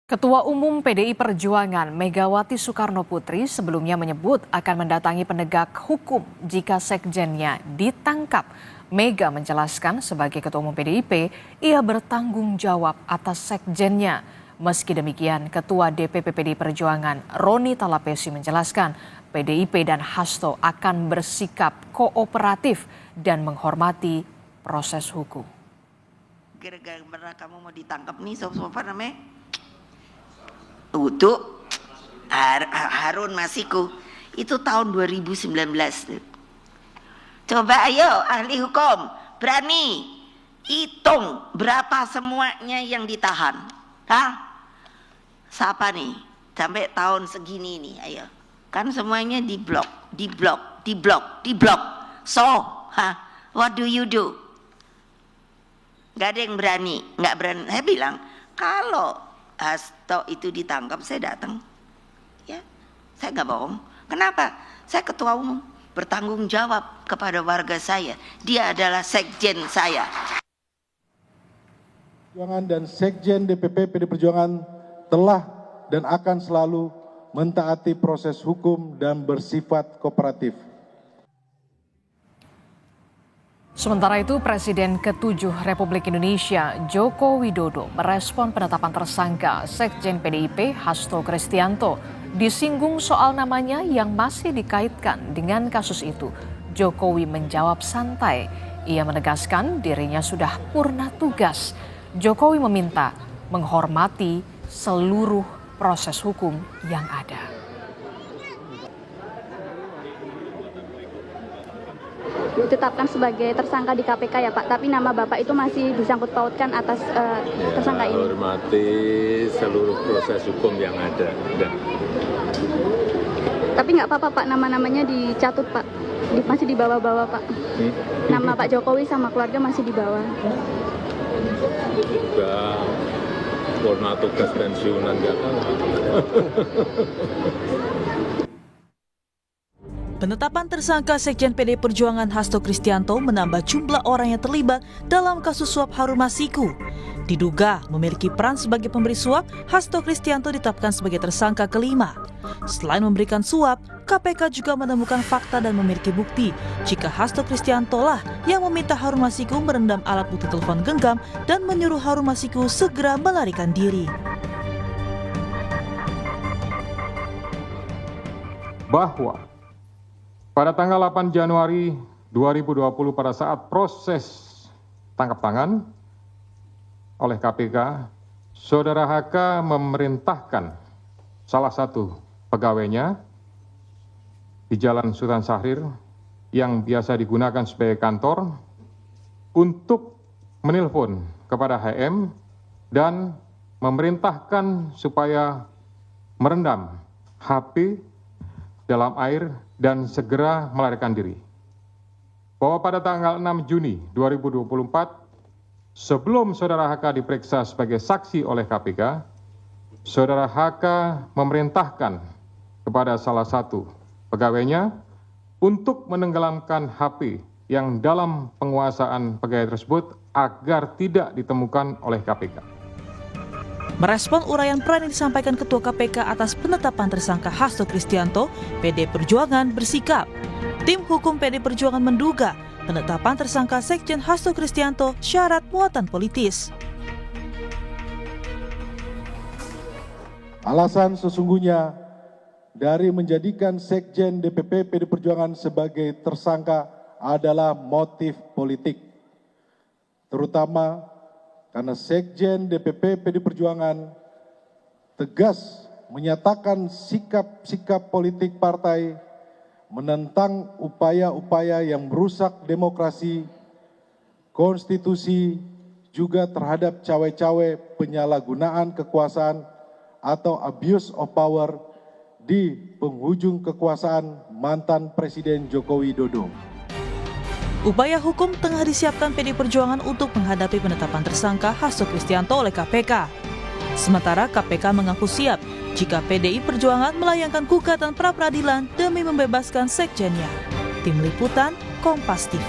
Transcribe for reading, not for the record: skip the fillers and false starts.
Ketua Umum PDI Perjuangan Megawati Soekarnoputri sebelumnya menyebut akan mendatangi penegak hukum jika sekjennya ditangkap. Mega menjelaskan sebagai Ketua Umum PDIP, ia bertanggung jawab atas sekjennya. Meski demikian, Ketua DPP PDI Perjuangan Roni Talapesi menjelaskan PDIP dan Hasto akan bersikap kooperatif dan menghormati proses hukum. Gara-gara kamu mau ditangkap nih, apa namanya? Untuk Harun Masiku itu tahun 2019. Coba ayo ahli hukum berani hitung berapa semuanya yang ditahan. Siapa nih sampai tahun segini nih, ayo. Kan semuanya diblok. So, what do you do? Gak ada yang berani, nggak berani. Saya bilang kalau Hasto itu ditangkap, saya datang. Ya, saya nggak bohong. Kenapa? Saya ketua umum, bertanggung jawab kepada warga saya. Dia adalah sekjen saya. Perjuangan dan sekjen DPP PD Perjuangan telah dan akan selalu mentaati proses hukum dan bersifat kooperatif. Sementara itu, Presiden ke-7 Republik Indonesia Joko Widodo merespon penetapan tersangka Sekjen PDIP Hasto Kristianto. Disinggung soal namanya yang masih dikaitkan dengan kasus itu, Jokowi menjawab santai. Ia menegaskan dirinya sudah purna tugas. Jokowi meminta menghormati seluruh proses hukum yang ada. Ditetapkan sebagai tersangka di KPK ya Pak, tapi nama Bapak itu masih disangkut pautkan atas tersangka ini. Hormati seluruh proses hukum yang ada. Tapi nggak apa-apa Pak, nama-namanya dicatut Pak, masih di bawah-bawah Pak. Nama Pak Jokowi sama keluarga masih di bawah. Enggak, purna tugas pensiunan nggak kalah. Penetapan tersangka Sekjen PDI Perjuangan Hasto Kristianto menambah jumlah orang yang terlibat dalam kasus suap Harun Masiku. Diduga memiliki peran sebagai pemberi suap, Hasto Kristianto ditetapkan sebagai tersangka kelima. Selain memberikan suap, KPK juga menemukan fakta dan memiliki bukti jika Hasto Kristianto lah yang meminta Harun Masiku merendam alat bukti telepon genggam dan menyuruh Harun Masiku segera melarikan diri. Bahwa pada tanggal 8 Januari 2020 pada saat proses tangkap tangan oleh KPK, Saudara HK memerintahkan salah satu pegawainya di Jalan Sultan Syahrir yang biasa digunakan sebagai kantor untuk menelpon kepada HM dan memerintahkan supaya merendam HP dalam air dan segera melarikan diri. Bahwa pada tanggal 6 Juni 2024, sebelum Saudara HK diperiksa sebagai saksi oleh KPK, Saudara HK memerintahkan kepada salah satu pegawainya untuk menenggelamkan HP yang dalam penguasaan pegawai tersebut agar tidak ditemukan oleh KPK. Merespon uraian peran yang disampaikan Ketua KPK atas penetapan tersangka Hasto Kristianto, PDI Perjuangan bersikap. Tim hukum PDI Perjuangan menduga penetapan tersangka Sekjen Hasto Kristianto syarat muatan politis. Alasan sesungguhnya dari menjadikan Sekjen DPP PD Perjuangan sebagai tersangka adalah motif politik, terutama karena Sekjen DPP PD Perjuangan tegas menyatakan sikap-sikap politik partai menentang upaya-upaya yang merusak demokrasi, konstitusi, juga terhadap cawe-cawe penyalahgunaan kekuasaan atau abuse of power di penghujung kekuasaan mantan Presiden Joko Widodo. Upaya hukum tengah disiapkan PDI Perjuangan untuk menghadapi penetapan tersangka Hasto Kristianto oleh KPK. Sementara KPK mengaku siap jika PDI Perjuangan melayangkan gugatan pra-peradilan demi membebaskan sekjennya. Tim Liputan, Kompas TV.